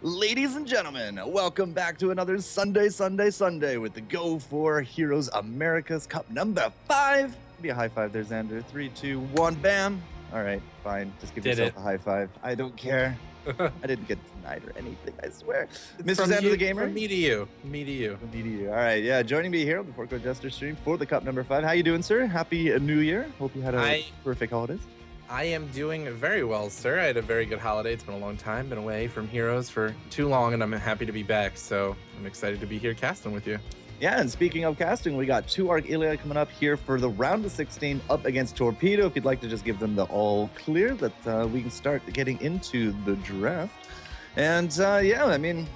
Ladies and gentlemen, welcome back to another Sunday with the Go4Heroes Americas Cup number 5. Be a high five there, Xander. 3, 2, 1, bam. All right, fine. Just give yourself a high five. I don't care. I didn't get denied or anything, I swear. Mr. Xander the Gamer? From me to you. Me to you. From me to you. All right, yeah. Joining me here on the FourCourtJester stream for the Cup number 5. How you doing, sir? Happy New Year. Hope you had a perfect holidays. I am doing very well, sir. I had a very good holiday. It's been a long time. Been away from Heroes for too long, and I'm happy to be back. So I'm excited to be here casting with you. Yeah, and speaking of casting, we got 2ARC Illiad coming up here for the round of 16 up against TORPEDO. If you'd like to just give them the all clear, that we can start getting into the draft. And yeah, I mean,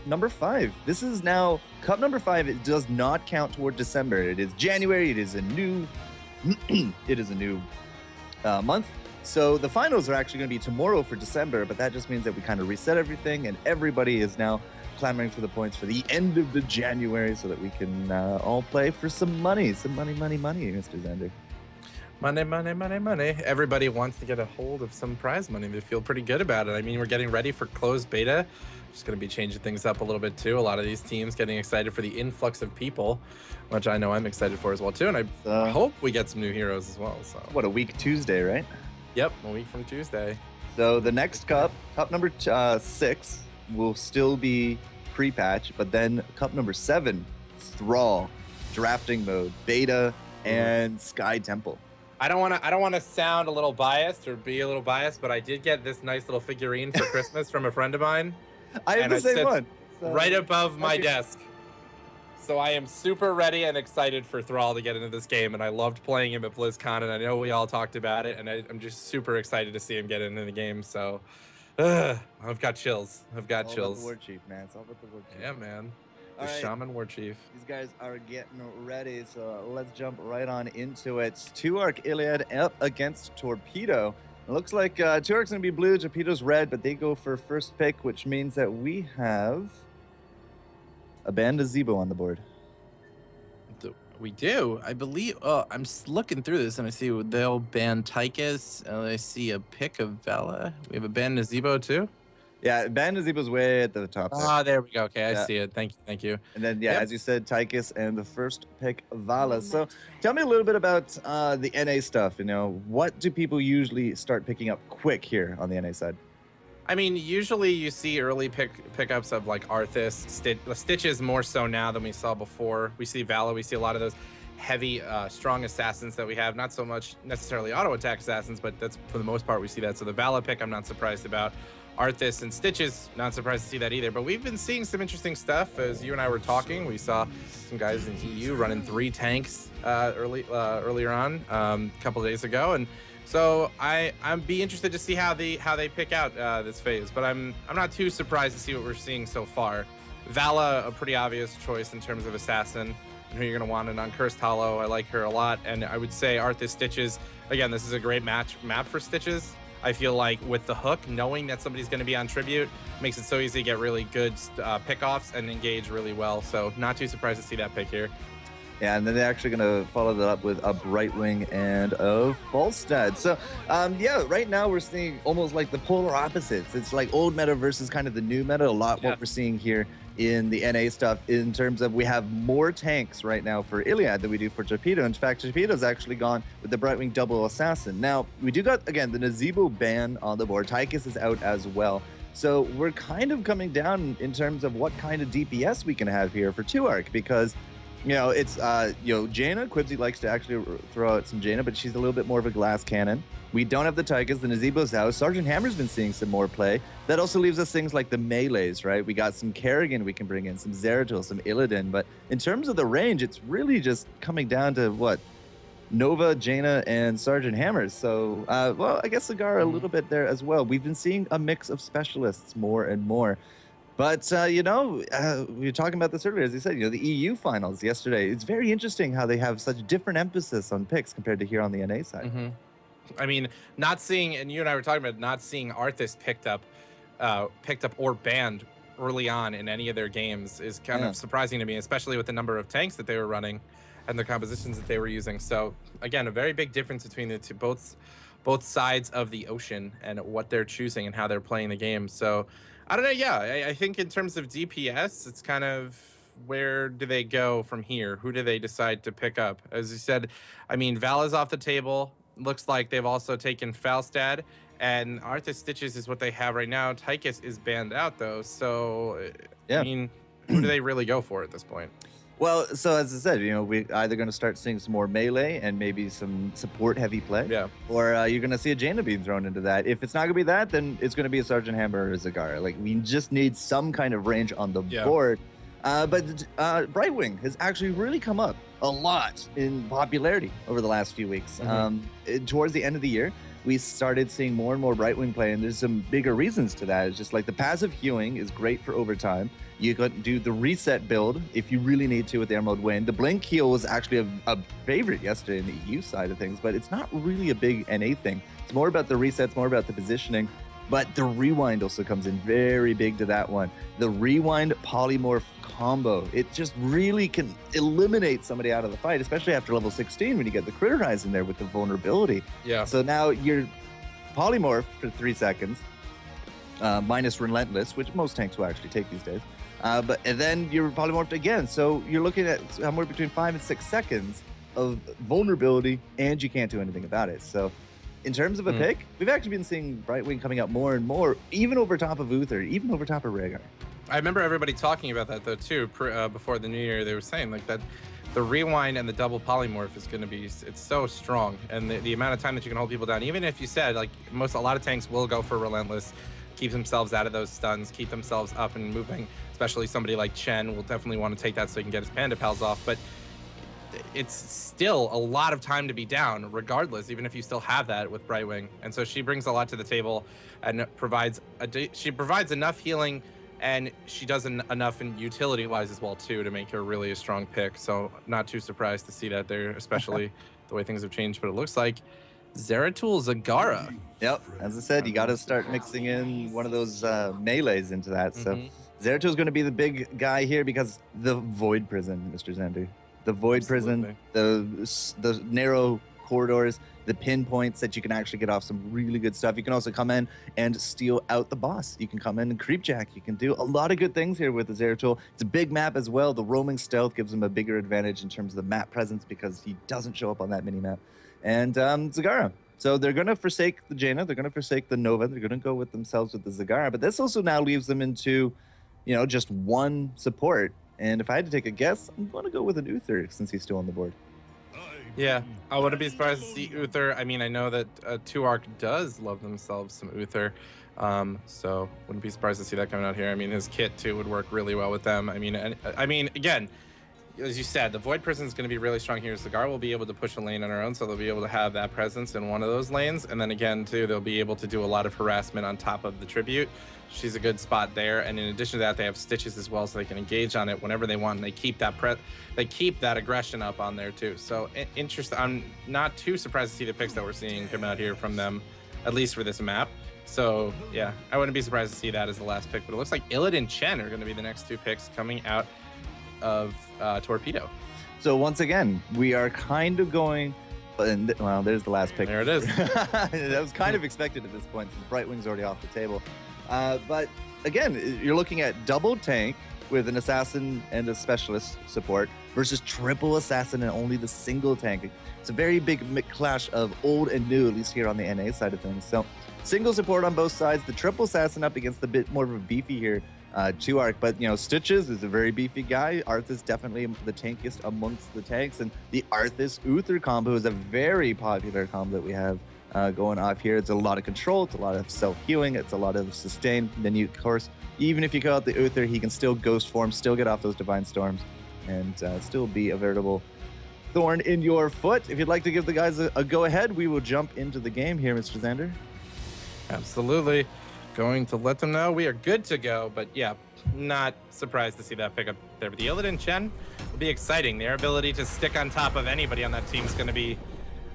number 5. This is now Cup number 5. It does not count toward December. It is January. It is a new month. So the finals are actually going to be tomorrow for December, but that just means that we kind of reset everything, and everybody is now clamoring for the points for the end of the January so that we can all play for some money. Some money, Mr. Xander. Money. Everybody wants to get a hold of some prize money. They feel pretty good about it. I mean, we're getting ready for closed beta. Just going to be changing things up a little bit too. A lot of these teams getting excited for the influx of people, which I know I'm excited for as well too. And I hope we get some new heroes as well. So what, a week Tuesday, right? Yep, a week from Tuesday. So the next cup number 6, will still be pre-patch, but then cup number 7, Thrall, drafting mode, beta, and Sky Temple. I don't want to sound a little biased or be a little biased, but I did get this nice little figurine for Christmas from a friend of mine. I have the same one. So right above my desk. So I am super ready and excited for Thrall to get into this game, and I loved playing him at BlizzCon, and I know we all talked about it, and I'm just super excited to see him get into the game. So I've got chills. I've got chills. All about the War Chief, man. It's all about the War Chief. Yeah, man. The Shaman War Chief. These guys are getting ready, so let's jump right on into it. 2ARC Illiad up against TORPEDO. It looks like 2ARC's going to be blue, TORPEDO's red, but they go for first pick, which means that we have a Band of Zebo on the board. We do, I believe. I'm looking through this and I see they'll ban Tychus. I see a pick of Vala. We have a Band of Zebo too. Yeah, Band of Zebo's way at the top. There we go. Okay, I see it. Thank you. And then as you said, Tychus and the first pick, Vala. So tell me a little bit about the NA stuff. You know, what do people usually start picking up quick here on the NA side? I mean, usually you see early pickups of like Arthas, Stitches more so now than we saw before. We see Vala, we see a lot of those heavy, strong assassins that we have. Not so much necessarily auto attack assassins, but that's for the most part we see that. So the Vala pick, I'm not surprised about. Arthas and Stitches, not surprised to see that either. But we've been seeing some interesting stuff as you and I were talking. We saw some guys in EU running 3 tanks earlier on, a couple of days ago, and so I'm be interested to see how they pick out this phase, but I'm not too surprised to see what we're seeing so far. Vala, a pretty obvious choice in terms of assassin, and who you're gonna want an Uncursed Hollow. I like her a lot, and I would say Arthas Stitches. Again, this is a great map for Stitches. I feel like with the hook, knowing that somebody's gonna be on tribute makes it so easy to get really good pickoffs and engage really well. So not too surprised to see that pick here. Yeah, and then they're actually going to follow that up with a Brightwing and a Falstad. So, yeah, right now we're seeing almost like the polar opposites. It's like old meta versus kind of the new meta. A lot what we're seeing here in the NA stuff in terms of we have more tanks right now for Illiad than we do for TORPEDO. In fact, TORPEDO's actually gone with the Brightwing double assassin. Now, we do got, again, the Nazebo ban on the board. Tychus is out as well. So we're kind of coming down in terms of what kind of DPS we can have here for 2ARC, because you know, it's, Jaina, Quibsy likes to actually throw out some Jaina, but she's a little bit more of a glass cannon. We don't have the Tychus, the Nazebo's out. Sergeant Hammer's been seeing some more play. That also leaves us things like the melees, right? We got some Kerrigan we can bring in, some Zeratul, some Illidan, but in terms of the range, it's really just coming down to what? Nova, Jaina, and Sergeant Hammers. So, well, I guess Sagara a little bit there as well. We've been seeing a mix of specialists more and more. But, you know, we were talking about this earlier, as you said, you know, the EU finals yesterday. It's very interesting how they have such different emphasis on picks compared to here on the NA side. I mean, not seeing, and you and I were talking about not seeing Arthas picked up or banned early on in any of their games is kind of surprising to me, especially with the number of tanks that they were running and the compositions that they were using. So, again, a very big difference between the two, both sides of the ocean and what they're choosing and how they're playing the game. So I don't know. Yeah, I think in terms of DPS, it's kind of where do they go from here? Who do they decide to pick up? As you said, I mean, Val is off the table. Looks like they've also taken Falstad, and Arthas Stitches is what they have right now. Tychus is banned out, though. So, Yeah. I mean, who do they really go for at this point? Well, so as I said, we're either going to start seeing some more melee and maybe some support-heavy play, or you're going to see a Jaina being thrown into that. If it's not going to be that, then it's going to be a Sergeant Hammer or a Zagara. Like, we just need some kind of range on the board. But Brightwing has actually really come up a lot in popularity over the last few weeks. Towards the end of the year, we started seeing more and more Brightwing play, and there's some bigger reasons to that. It's just like the passive hewing is great for overtime. You can do the reset build if you really need to with the Emerald Wind. The Blink heal was actually a favorite yesterday in the EU side of things, but it's not really a big NA thing. It's more about the resets, more about the positioning. But the rewind also comes in very big to that one. The rewind polymorph combo, it just really can eliminate somebody out of the fight, especially after level 16 when you get the Critterize in there with the vulnerability. Yeah. So now you're polymorph for 3 seconds, minus Relentless, which most tanks will actually take these days. And then you're polymorphed again. So you're looking at somewhere between 5 and 6 seconds of vulnerability, and you can't do anything about it. So in terms of a pick, we've actually been seeing Brightwing coming out more and more, even over top of Uther, even over top of Rhaegar. I remember everybody talking about that, though, too, before the new year. They were saying, like, that the rewind and the double polymorph is going to be, it's so strong. And the amount of time that you can hold people down, even if you said, like, a lot of tanks will go for Relentless, keep themselves out of those stuns, keep themselves up and moving, especially somebody like Chen will definitely want to take that so he can get his Panda Pals off. But it's still a lot of time to be down, regardless, even if you still have that with Brightwing. And so she brings a lot to the table and provides enough healing, and she does enough in utility-wise as well, too, to make her really a strong pick. So not too surprised to see that there, especially the way things have changed. But it looks like Zeratul Zagara. Yep, as I said, you got to start mixing in one of those melees into that. So Zeratul is going to be the big guy here because the Void Prison, Mr. Xander. The Void Prison, the narrow corridors, the pinpoints that you can actually get off some really good stuff. You can also come in and steal out the boss. You can come in and creepjack. You can do a lot of good things here with the Zeratul. It's a big map as well. The roaming stealth gives him a bigger advantage in terms of the map presence because he doesn't show up on that mini-map. And Zagara. So they're going to forsake the Jaina. They're going to forsake the Nova. They're going to go with themselves with the Zagara. But this also now leaves them into, just one support. And if I had to take a guess, I'm going to go with an Uther since he's still on the board. Yeah, I wouldn't be surprised to see Uther. I mean, I know that 2ARC does love themselves some Uther, so wouldn't be surprised to see that coming out here. I mean, his kit, too, would work really well with them. I mean, again, as you said, the Void Prison is going to be really strong here. Zagara will be able to push a lane on her own, so they'll be able to have that presence in one of those lanes. And then again, too, they'll be able to do a lot of harassment on top of the Tribute. She's a good spot there. And in addition to that, they have Stitches as well, so they can engage on it whenever they want. And they keep that aggression up on there, too. So interesting. I'm not too surprised to see the picks that we're seeing come out here from them, at least for this map. So, yeah, I wouldn't be surprised to see that as the last pick. But it looks like Illiad and Chen are going to be the next 2 picks coming out of Torpedo. So once again, we are kind of going, well, there's the last pick. There it is. That was kind of expected at this point since Brightwing's already off the table. But again, you're looking at double tank with an assassin and a specialist support versus triple assassin and only the single tank. It's a very big clash of old and new, at least here on the NA side of things. So single support on both sides, the triple assassin up against the bit more of a beefy here 2ARC, but Stitches is a very beefy guy. Arthas definitely the tankiest amongst the tanks, and the Arthas Uther combo is a very popular combo that we have going off here. It's a lot of control, it's a lot of self-healing, it's a lot of sustain. Then you, of course, even if you call out the Uther, he can still ghost form, still get off those divine storms, and still be a veritable thorn in your foot. If you'd like to give the guys a go-ahead, we will jump into the game here, Mr. Xander. Absolutely. Going to let them know we are good to go, but yeah, not surprised to see that pick up there. But the Illiad and Chen will be exciting. Their ability to stick on top of anybody on that team is going to be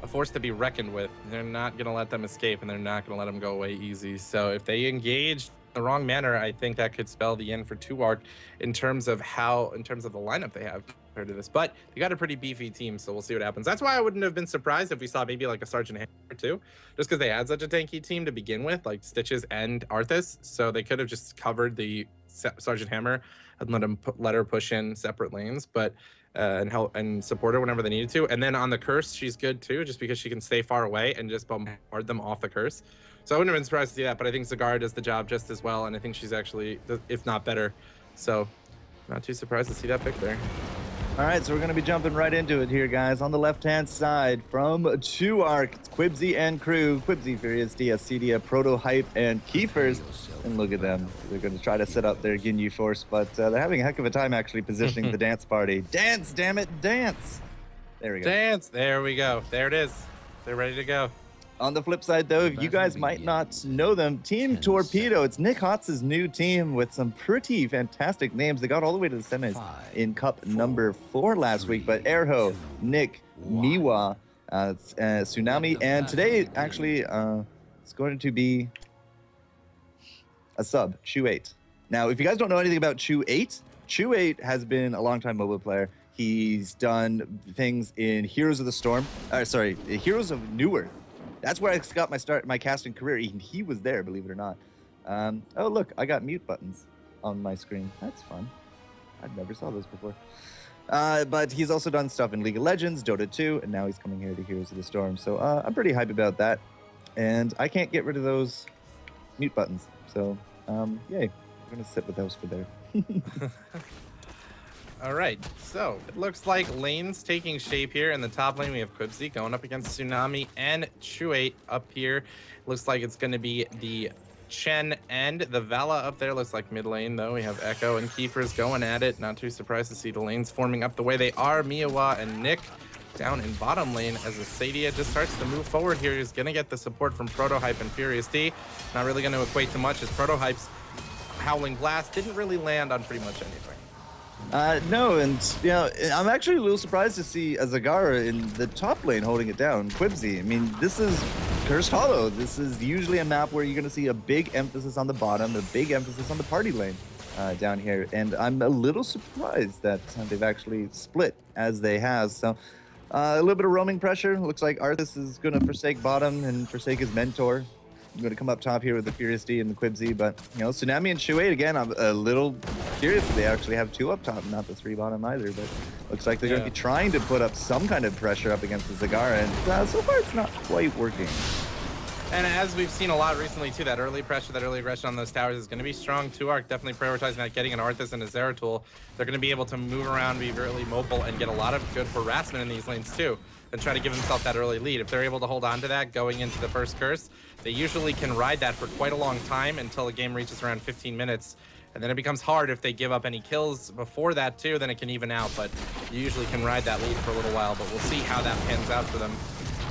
a force to be reckoned with. They're not going to let them escape, and they're not going to let them go away easy. So if they engage the wrong manner, I think that could spell the end for 2ARC in terms of the lineup they have. compared to this, but they got a pretty beefy team, so we'll see what happens. That's why I wouldn't have been surprised if we saw maybe like a Sergeant Hammer too, just because they had such a tanky team to begin with, like Stitches and Arthas, so they could have just covered the Sergeant Hammer and let her push in separate lanes, but and help and support her whenever they needed to. And then on the curse, she's good too, just because she can stay far away and just bombard them off the curse. So I wouldn't have been surprised to see that, but I think Zagara does the job just as well, and I think she's actually, if not better. So not too surprised to see that pick there. All right, so we're going to be jumping right into it here, guys. On the left-hand side from 2ARC, it's Quibzy and crew. Quibzy, Furious, Acedia, Proto Hype, and Keefers. And look at them. They're going to try to set up their Ginyu Force, but they're having a heck of a time actually positioning the dance party. Dance, damn it, dance! There we go. Dance! There we go. There it is. They're ready to go. On the flip side, though, you guys might not know them. Team Torpedo. It's Nick Hotz's new team with some pretty fantastic names. They got all the way to the semis in Cup number 4 last week. But Erho, Nick, Miwa, Tsunami, and today, actually, it's going to be a sub, Chu8. Now, if you guys don't know anything about Chu8, Chu8 has been a long-time mobile player. He's done things in Heroes of the Storm. Heroes of Newer. That's where I got my casting career. He was there, believe it or not. Oh, look, I got mute buttons on my screen. That's fun. I've never saw those before. But he's also done stuff in League of Legends, Dota 2, and now he's coming here to Heroes of the Storm. So I'm pretty hype about that. And I can't get rid of those mute buttons. So, yay. We're going to sit with those for there. All right, so it looks like lanes taking shape here. In the top lane, we have Quibzy going up against Tsunami and Chu8 up here. Looks like it's going to be the Chen and the Vala up there. Looks like mid lane, though. We have Echo and Keefers going at it. Not too surprised to see the lanes forming up the way they are. Miwa and Nick down in bottom lane as Acedia just starts to move forward here. He's going to get the support from Proto Hype and Furious D. Not really going to equate to much as Proto Hype's Howling Blast didn't really land on pretty much anything. No, and you know, I'm actually a little surprised to see a Zagara in the top lane holding it down. Quibzy, I mean, this is Cursed Hollow. This is usually a map where you're going to see a big emphasis on the bottom, a big emphasis on the party lane down here. And I'm a little surprised that they've actually split as they have. So a little bit of roaming pressure. Looks like Arthas is going to forsake bottom and forsake his mentor. I'm going to come up top here with the Furious D and the Quibzy, but, you know, Tsunami and Chu8, again, I'm a little curious if they actually have 2 up top, not the 3 bottom either, but looks like they're going to be trying to put up some kind of pressure up against the Zagara, and so far it's not quite working. And as we've seen a lot recently, too, that early pressure, that early aggression on those towers is going to be strong. 2ARC definitely prioritizing that, getting an Arthas and a Zeratul. They're going to be able to move around, be really mobile, and get a lot of good harassment in these lanes, too, and try to give themselves that early lead. If they're able to hold on to that going into the first curse, they usually can ride that for quite a long time until the game reaches around 15 minutes. And then it becomes hard if they give up any kills before that, too, then it can even out. But you usually can ride that lead for a little while, but we'll see how that pans out for them.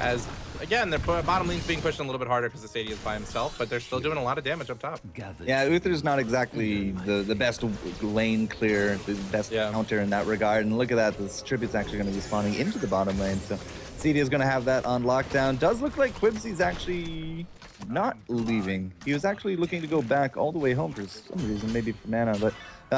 As, again, their bottom lane's being pushed a little bit harder because Acedia is by himself, but they're still doing a lot of damage up top. Yeah, Uther's not exactly the best lane clear, the best counter in that regard. And look at that, this tribute's actually going to be spawning into the bottom lane. So Acedia is going to have that on lockdown. Does look like Quibzy's actually not leaving. He was actually looking to go back all the way home for some reason, maybe for mana, but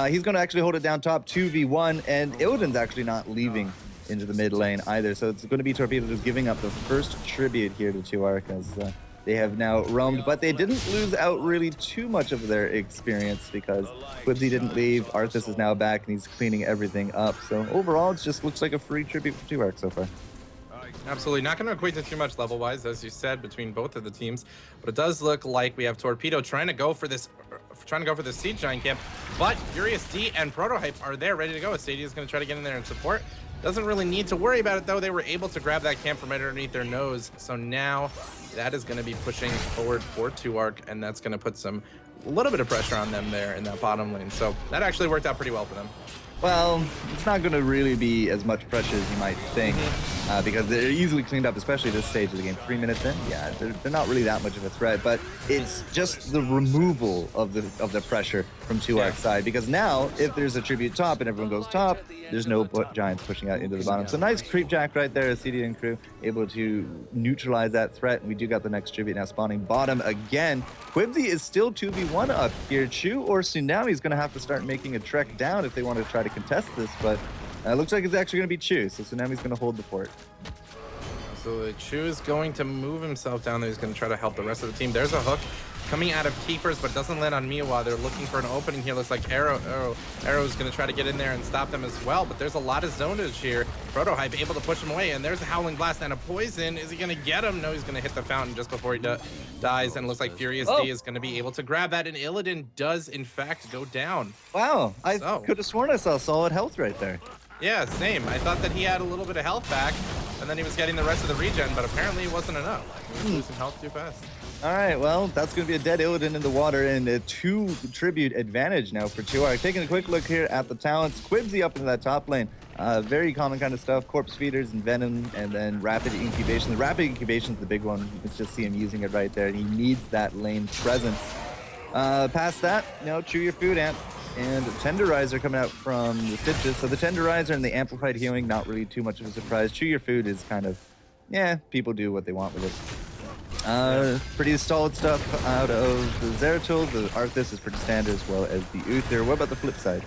he's going to actually hold it down top 2v1, and Illidan's actually not leaving into the mid lane either. So it's going to be Torpedo just giving up the first tribute here to 2ARC as they have now roamed, but they didn't lose out really too much of their experience because Quibzy didn't leave. Arthas is now back and he's cleaning everything up. So overall, it just looks like a free tribute for 2ARC so far. Absolutely. Not going to equate to too much level-wise, as you said, between both of the teams. But it does look like we have Torpedo trying to go for this Siege Giant camp. But Furious D and Proto Hype are there, ready to go. Acedia is going to try to get in there and support. Doesn't really need to worry about it, though. They were able to grab that camp from right underneath their nose. So now that is going to be pushing forward for 2ARC, and that's going to put a little bit of pressure on them there in that bottom lane. So that actually worked out pretty well for them. Well, it's not going to really be as much pressure as you might think, because they're easily cleaned up, especially this stage of the game. 3 minutes in, yeah, they're not really that much of a threat, but it's just the removal of the pressure from 2ARC's side, because now, if there's a tribute top and everyone goes top, there's no Giants pushing out into the bottom. So nice creep jack right there, Acedia and crew able to neutralize that threat, and we do got the next tribute now spawning bottom again. Quibzy is still 2v1 up here. Chu or Tsunami is going to have to start making a trek down if they want to try to contest this, but Looks like it's actually going to be Chu, so Tsunami's going to hold the fort. So Chu is going to move himself down there. He's going to try to help the rest of the team. There's a hook coming out of Keepers, but doesn't land on Miwa. They're looking for an opening here. Looks like Arrow's going to try to get in there and stop them as well, but there's a lot of zonage here. Prototype able to push him away, and there's a Howling Blast and a Poison. Is he going to get him? No, he's going to hit the fountain just before he dies, and it looks like Furious D is going to be able to grab that, and Illidan does, in fact, go down. Wow, I could have sworn I saw solid health right there. Yeah, same. I thought that he had a little bit of health back, and then he was getting the rest of the regen, but apparently it wasn't enough. He was losing health too fast. All right, well, that's going to be a dead Illidan in the water, and a 2 tribute advantage now for 2ARC. Taking a quick look here at the talents. Quibsy up into that top lane. Very common kind of stuff. Corpse Feeders and Venom, and then Rapid Incubation. The Rapid Incubation is the big one. You can just see him using it right there, and he needs that lane presence. Past that, chew your food, Amp. And Tenderizer coming out from the Stitches. So the Tenderizer and the Amplified Healing, not really too much of a surprise. Chew your food is kind of, people do what they want with it. Pretty solid stuff out of the Zeratul. The Arthas is pretty standard, as well as the Uther. What about the flip side?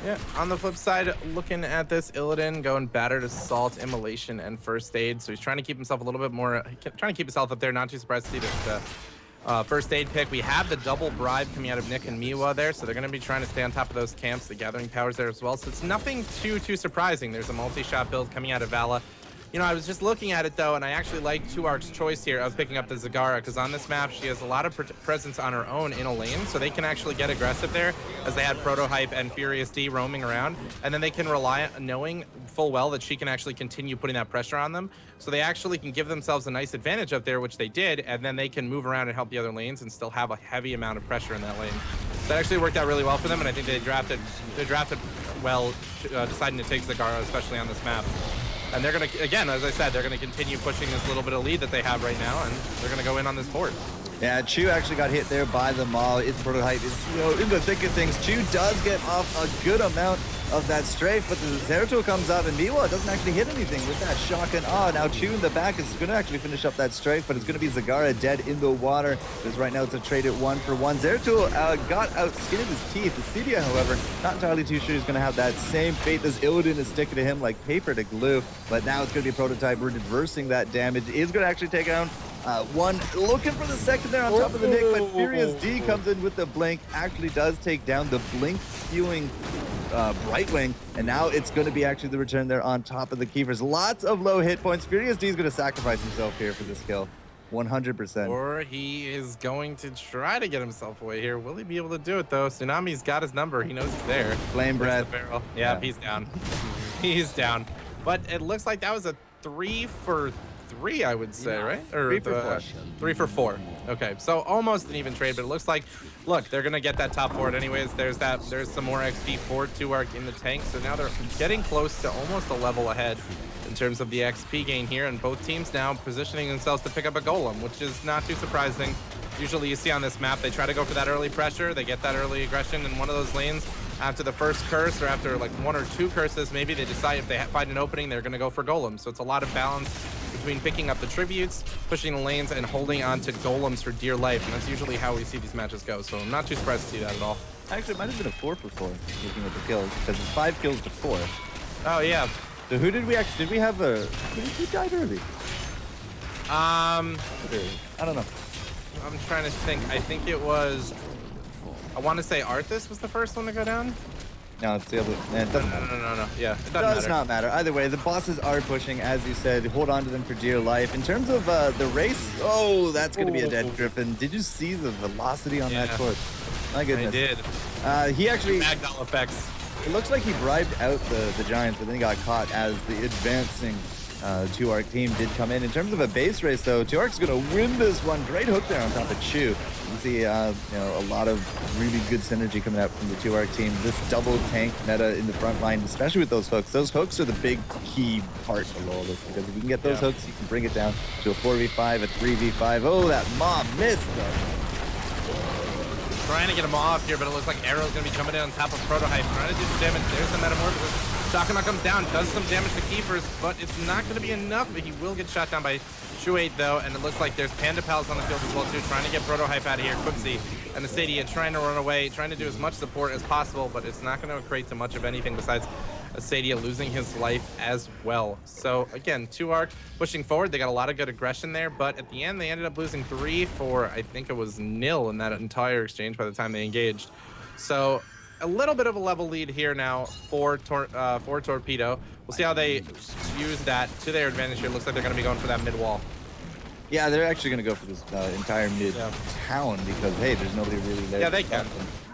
Yeah, on the flip side, looking at this, Illidan going Battered Assault, Immolation, and First Aid. So he's trying to keep himself a little bit more, trying to keep himself up there. Not too surprised to see this First Aid pick. We have the double bribe coming out of Nick and Miwa there, so they're going to be trying to stay on top of those camps. The Gathering Power's there as well, so it's nothing too surprising. There's a multi-shot build coming out of Vala. I was just looking at it though, and I actually like 2ARC's choice here of picking up the Zagara, because on this map she has a lot of presence on her own in a lane, so they can actually get aggressive there, as they had Protohype and Furious D roaming around, and then they can rely on knowing full well that she can actually continue putting that pressure on them, so they actually can give themselves a nice advantage up there, which they did, and then they can move around and help the other lanes and still have a heavy amount of pressure in that lane. That actually worked out really well for them, and I think they drafted well, deciding to take Zagara, especially on this map. And they're going to, again, as I said, they're going to continue pushing this little bit of lead that they have right now, and they're going to go in on this fort. Yeah, Chu actually got hit there by the Maul. Its Prototype is in the thick of things. Chu does get off a good amount of that strafe, but the Zeratul comes up, and Miwa doesn't actually hit anything with that shock and awe. Now Chu in the back is going to actually finish up that strafe, but it's going to be Zagara dead in the water, because right now it's a trade at 1-for-1. Zeratul got out-skinned his teeth. Acedia, however, not entirely too sure he's going to have that same fate as Illidan is sticking to him like paper to glue, but now it's going to be a Prototype reversing that damage. Is going to actually take down one, looking for the second there on top of the Nick, but Furious D comes in with the blink, actually does take down the blink spewing Brightwing, and now it's going to be actually the return there on top of the Keepers. Lots of low hit points. Furious D is going to sacrifice himself here for this kill. 100%. Or he is going to try to get himself away here. Will he be able to do it though? Tsunami's got his number. He knows he's there. Flame Breath. Yeah, he's down. He's down. But it looks like that was a 3-for-3, I would say, right? Or 3-for-4. 3-for-4. Okay, so almost an even trade, but it looks like, look, they're gonna get that top fort anyways. There's some more XP for 2ARC in the tank, so now they're getting close to almost a level ahead in terms of the XP gain here, and both teams now positioning themselves to pick up a golem, which is not too surprising. Usually you see on this map, they try to go for that early pressure, they get that early aggression in one of those lanes. After the first curse, or after like 1 or 2 curses, maybe they decide if they find an opening, they're gonna go for golems. So it's a lot of balance between picking up the tributes, pushing the lanes, and holding on to golems for dear life. And that's usually how we see these matches go. So I'm not too surprised to see that at all. Actually, it might have been a 4-for-4, looking at the kills, because it's 5 kills to 4. Oh, yeah. So who did we actually, who died early? I don't know. I'm trying to think. I think it was, I want to say Arthas was the first one to go down. No, it's the other. It doesn't no. Yeah, it does not matter. Either way, the bosses are pushing, as you said. Hold on to them for dear life. In terms of the race, that's going to be a dead Griffin. Did you see the velocity on that course? My goodness. I did. He actually. Magdal effects. It looks like he bribed out the Giants, but then he got caught as the advancing 2ARC team did come in. In terms of a base race, though, 2ARC's going to win this one. Great hook there on top of Chu. You see, a lot of really good synergy coming out from the 2ARC team. This double tank meta in the front line, especially with those hooks. Those hooks are the big key part of all this, because if you can get those hooks, you can bring it down to a 4v5, a 3v5. Oh, that mob missed, though. Trying to get him off here, but it looks like Arrow's going to be jumping in on top of Prototype. Trying to do some damage. There's the Metamorphosis. Shakama comes down, does some damage to Keepers, but it's not going to be enough. But he will get shot down by Shuate, though, and it looks like there's Panda Pals on the field as well, too, trying to get Prototype out of here. Quipsy and the Stadia trying to run away, trying to do as much support as possible, but it's not going to equate to much of anything besides Asadia losing his life as well. So again, 2ARC pushing forward. They got a lot of good aggression there, but at the end they ended up losing 3 for, I think it was 0 in that entire exchange by the time they engaged. So a little bit of a level lead here now for Torpedo. We'll see how they use that to their advantage here. Looks like they're going to be going for that mid wall. Yeah, they're actually going to go for this entire mid-town because, hey, there's nobody really there. Yeah, they can.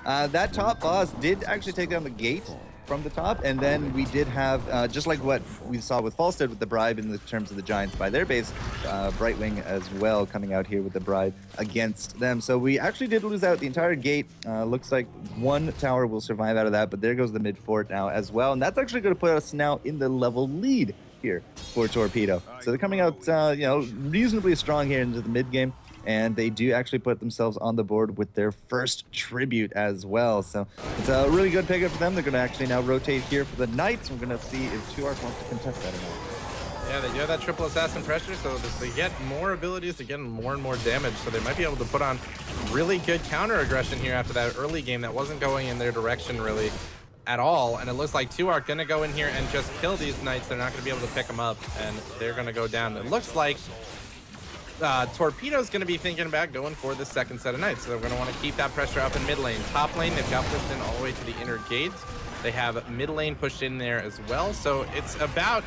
That top boss did actually take down the gate from the top, and then we did have, just like what we saw with Falstead with the bribe in the terms of the Giants by their base, Brightwing as well coming out here with the bribe against them. So we actually did lose out the entire gate. Looks like 1 tower will survive out of that, but there goes the mid fort now as well, and that's actually going to put us now in the level lead here for Torpedo. So they're coming out, you know, reasonably strong here into the mid game, and they do actually put themselves on the board with their first tribute as well. So it's a really good pickup for them. They're going to actually now rotate here for the Knights. We're going to see if 2ARC wants to contest that or not. Yeah, they do have that triple assassin pressure, so they get more abilities to get more and more damage, so they might be able to put on really good counter aggression here after that early game that wasn't going in their direction really at all. And it looks like 2ARC going to go in here and just kill these Knights. They're not going to be able to pick them up, and they're going to go down. It looks like Torpedo's going to be thinking about going for the second set of Knights, so they're going to want to keep that pressure up in mid lane. Top lane, they've got pushed in all the way to the inner gate. They have mid lane pushed in there as well, so it's about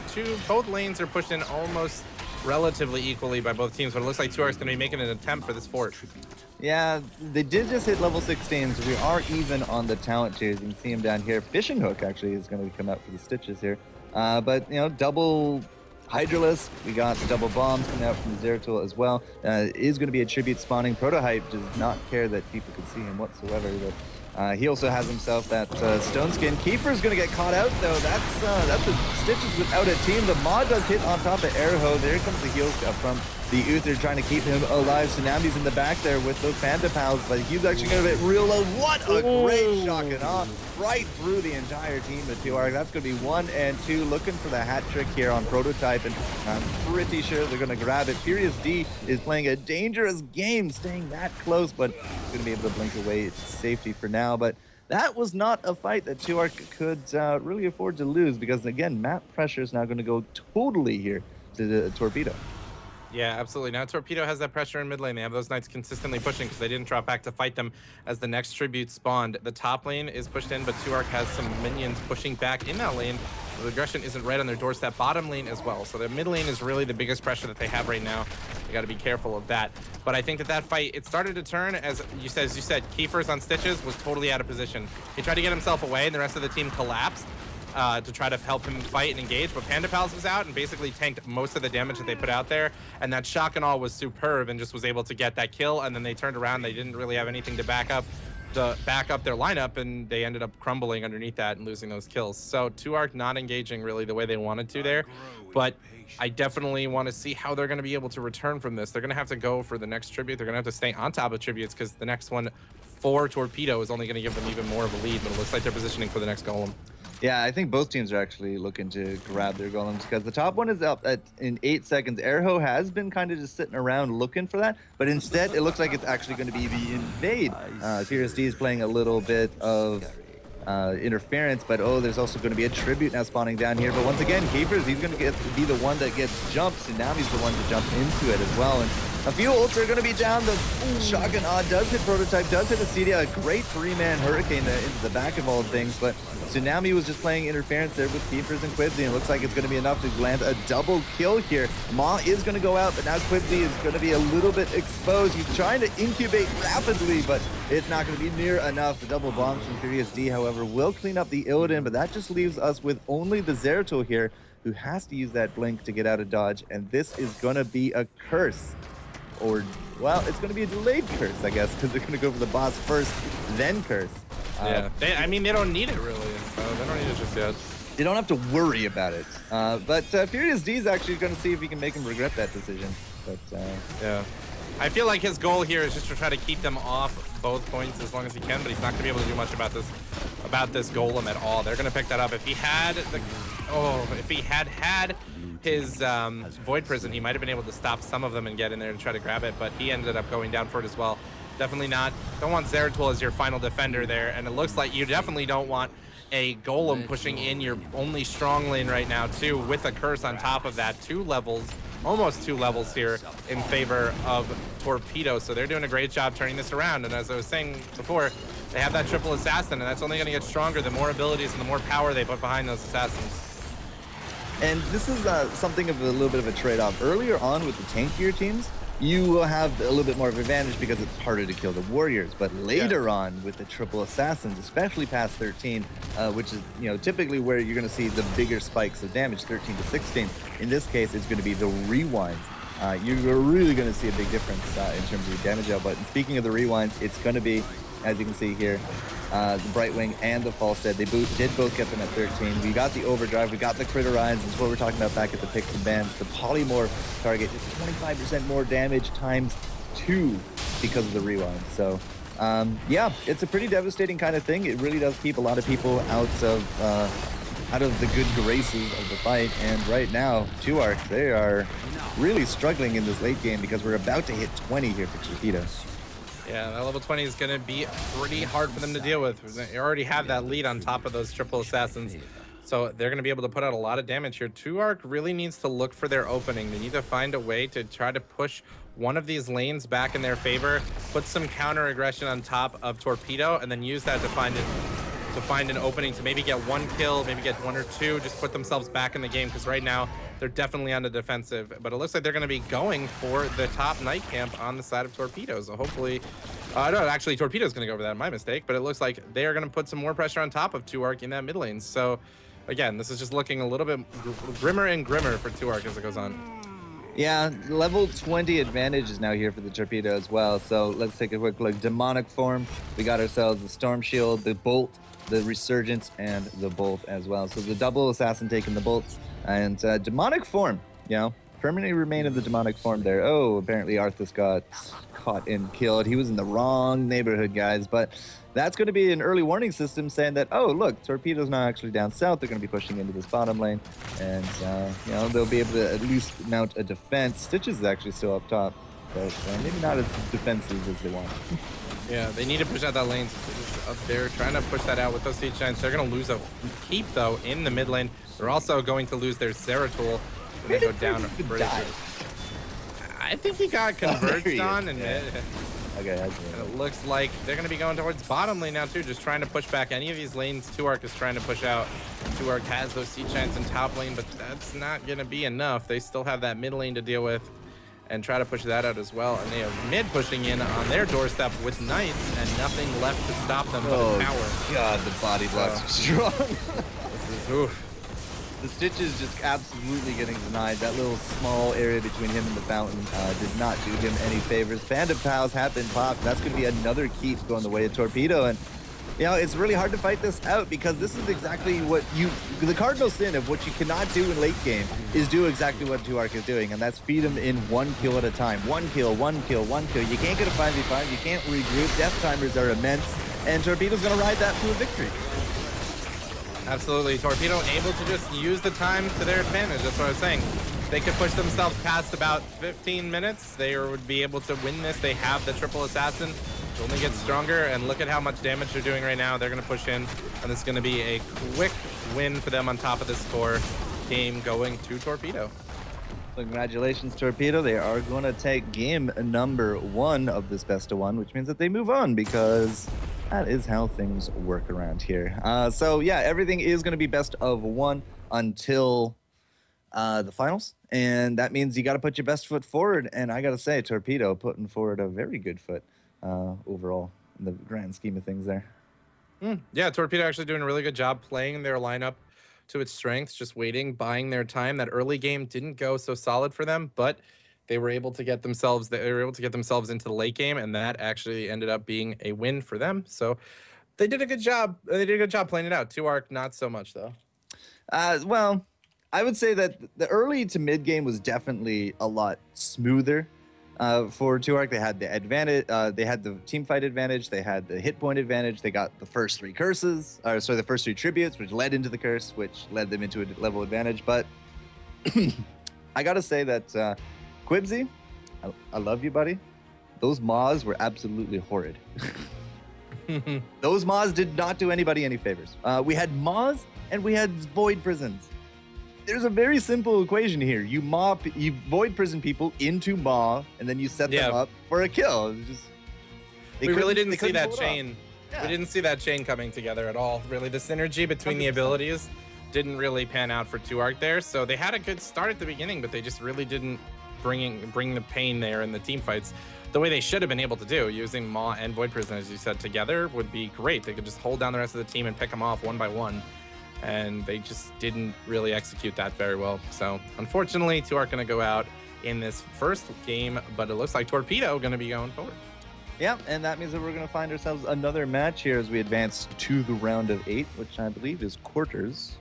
both lanes are pushed in almost relatively equally by both teams, but it looks like 2ARC's going to be making an attempt for this fort. Yeah, they did just hit level 16, so we are even on the talent tiers. You can see him down here. Fishing Hook actually is going to come out for the stitches here. But, you know, double Hydralisk, we got the double bombs coming out from the Zeratul as well. It is going to be a tribute spawning. Prototype does not care that people can see him whatsoever. But he also has himself that stone skin. Kiefer's going to get caught out though. That's a Stitches without a team. The mod does hit on top of Airho. There comes the heals from the Uther trying to keep him alive. Tsunami's in the back there with those Panda Pals, but he's actually going to hit real low. What a great shotgun off right through the entire team of 2ARC. That's going to be 1 and 2, looking for the hat trick here on Prototype, and I'm pretty sure they're going to grab it. Furious D is playing a dangerous game, staying that close, but he's going to be able to blink away to safety for now. But that was not a fight that 2ARC could really afford to lose, because again, map pressure is now going to go totally here to the Torpedo. Yeah, absolutely. Now Torpedo has that pressure in mid lane. They have those Knights consistently pushing because they didn't drop back to fight them as the next tribute spawned. The top lane is pushed in, but 2ARC has some minions pushing back in that lane. The aggression isn't right on their doorstep. Bottom lane as well. So their mid lane is really the biggest pressure that they have right now. They got to be careful of that. But I think that fight, it started to turn as you said, Kiefer's on Stitches was totally out of position. He tried to get himself away, and the rest of the team collapsed to try to help him fight and engage, but Panda Pals was out and basically tanked most of the damage that they put out there, and that shock and all was superb and just was able to get that kill. And then they turned around, they didn't really have anything to back up their lineup, and they ended up crumbling underneath that and losing those kills. So 2ARC not engaging really the way they wanted to there, but I definitely want to see how they're going to be able to return from this. They're going to have to go for the next tribute. They're going to have to stay on top of tributes because the next one for Torpedo is only going to give them even more of a lead, but it looks like they're positioning for the next golem. Yeah, I think both teams are actually looking to grab their golems because the top one is up in 8 seconds. Airho has been kind of just sitting around looking for that, but instead it looks like it's actually going to be the invade. Furious D is playing a little bit of interference, but there's also going to be a tribute now spawning down here. But once again, Keepers, he's going to be the one that gets jumped, and now he's the one to jump into it as well. And a few ults are going to be down. The shotgun does hit Prototype, does hit Acidia. A great 3-man hurricane into the back of all things, but Tsunami was just playing interference there with Keepers and Quibsy, and it looks like it's going to be enough to land a double kill here. Ma is going to go out, but now Quibsy is going to be a little bit exposed. He's trying to incubate rapidly, but it's not going to be near enough. The double bombs from Furious D, however, will clean up the Illidan, but that just leaves us with only the Zeratul here, who has to use that blink to get out of dodge, and this is going to be a curse. Or, well, it's going to be a delayed curse, I guess, because they're going to go for the boss first, then curse. Yeah, I mean, they don't need it really, so they don't need it just yet. You don't have to worry about it. But Furious D is actually going to see if he can make him regret that decision. But yeah, I feel like his goal here is just to try to keep them off both points as long as he can, but he's not going to be able to do much about this golem at all. They're going to pick that up. If he had had his Void Prison, he might have been able to stop some of them and get in there and try to grab it, but he ended up going down for it as well. Definitely not. Don't want Zeratul as your final defender there, and it looks like you definitely don't want a Golem pushing in your only strong lane right now, too, with a curse on top of that. 2 levels, almost 2 levels here in favor of Torpedo. So they're doing a great job turning this around. And as I was saying before, they have that triple assassin, and that's only going to get stronger the more abilities and the more power they put behind those assassins. And this is something of a little bit of a trade-off. Earlier on with the tankier teams, you will have a little bit more of an advantage because it's harder to kill the warriors. But later on with the triple assassins, especially past 13, which is typically where you're going to see the bigger spikes of damage, 13 to 16. In this case, it's going to be the rewinds. You're really going to see a big difference in terms of your damage output. And speaking of the rewinds, it's going to be, as you can see here, the Brightwing and the Falstead. They did both get them at 13. We got the overdrive, we got the criterize. This is what we're talking about back at the picks and bans. The polymorph target is 25% more damage times 2 because of the rewind. So yeah, it's a pretty devastating kind of thing. It really does keep a lot of people out of the good graces of the fight. And right now, 2ARC, they are really struggling in this late game because we're about to hit 20 here for Torpedo. Yeah, that level 20 is going to be pretty hard for them to deal with. They already have that lead on top of those triple assassins, so they're going to be able to put out a lot of damage here. 2ARC really needs to look for their opening. They need to find a way to try to push one of these lanes back in their favor, put some counter aggression on top of Torpedo, and then use that to find an opening to maybe get 1 kill, maybe get 1 or 2, just put themselves back in the game, because right now they're definitely on the defensive. But it looks like they're going to be going for the top night camp on the side of Torpedo. So hopefully, no, actually Torpedo's going to go over that, my mistake. But it looks like they are going to put some more pressure on top of 2ARC in that mid lane. So again, this is just looking a little bit grimmer and grimmer for 2ARC as it goes on. Yeah, level 20 advantage is now here for the Torpedo as well. So let's take a quick look. Demonic form, we got ourselves the Storm Shield, the Bolt, the Resurgence, and the Bolt as well. So the double assassin taking the bolts, and demonic form, permanently remain in the demonic form there. Oh, apparently Arthas got caught and killed. He was in the wrong neighborhood, guys, but that's going to be an early warning system saying that, oh, look, Torpedo's not actually down south. They're going to be pushing into this bottom lane, and they'll be able to at least mount a defense. Stitches is actually still up top, but maybe not as defensive as they want. Yeah, they need to push out that lane. Up there trying to push that out with those siege giants. They're going to lose a keep, though, in the mid lane. They're also going to lose their Zeratul when they go down. I think he got converged on. And okay, it looks like they're going to be going towards bottom lane now, too, just trying to push back any of these lanes 2ARC is trying to push out. 2ARC has those siege giants in top lane, but that's not going to be enough. They still have that mid lane to deal with and try to push that out as well. And they have mid pushing in on their doorstep with knights and nothing left to stop them but power. God, the body blocks are strong. This is, oof. The Stitches just absolutely getting denied. That little small area between him and the fountain did not do him any favors. Phantom Pals have been popped. That's going to be another keep going the way of Torpedo. And it's really hard to fight this out because this is exactly what the cardinal sin of what you cannot do in late game is do exactly what 2ARC is doing, and that's feed them in 1 kill at a time. 1 kill, 1 kill, 1 kill. You can't get a 5v5, you can't regroup. Death timers are immense, and Torpedo's going to ride that to a victory. Absolutely. Torpedo able to just use the time to their advantage. That's what I was saying. They could push themselves past about 15 minutes. They would be able to win this. They have the triple assassin. It only gets stronger, and look at how much damage they're doing right now. They're going to push in, and it's going to be a quick win for them on top of the score. Game going to Torpedo. So congratulations, Torpedo. They are going to take game number 1 of this best of 1, which means that they move on because that is how things work around here. So yeah, everything is going to be best of 1 until the finals, and that means you got to put your best foot forward. And I got to say, Torpedo putting forward a very good foot overall in the grand scheme of things there. Yeah, Torpedo actually doing a really good job playing their lineup to its strengths, just waiting, buying their time. That early game didn't go so solid for them, but they were able to get themselves into the late game, and that actually ended up being a win for them. So they did a good job. They did a good job playing it out. 2ARC not so much though. Well, I would say that the early to mid game was definitely a lot smoother for 2ARC. They had the advantage. They had the team fight advantage. They had the hit point advantage. They got the first 3 curses, or sorry, the first 3 tributes, which led into the curse, which led them into a level advantage. But I gotta say that Quibsy, I love you, buddy, those Maws were absolutely horrid. Those Maws did not do anybody any favors. We had Maws and we had Void Prisons. There's a very simple equation here. You Void Prison people into Maw, and then you set them up for a kill. It's just, we really didn't see that chain. Yeah. We didn't see that chain coming together at all. Really, the synergy between 100%. The abilities didn't really pan out for 2ARC there. So they had a good start at the beginning, but they just really didn't bring the pain there in the team fights the way they should have been able to do. Using Maw and Void Prison, as you said, together would be great. They could just hold down the rest of the team and pick them off one by one. And they just didn't really execute that very well. So unfortunately, 2ARC going to go out in this first game, but it looks like TORPEDO going to be going forward. Yeah, and that means that we're going to find ourselves another match here as we advance to the round of 8, which I believe is quarters.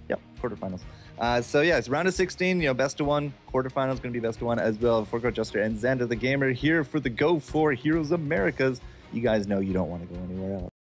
Yep, quarterfinals. So yeah, it's round of 16, best of 1. Quarterfinals going to be best of 1 as well. FourCourtJester and Xander the Gamer here for the Go4Heroes Americas. You guys know you don't want to go anywhere else.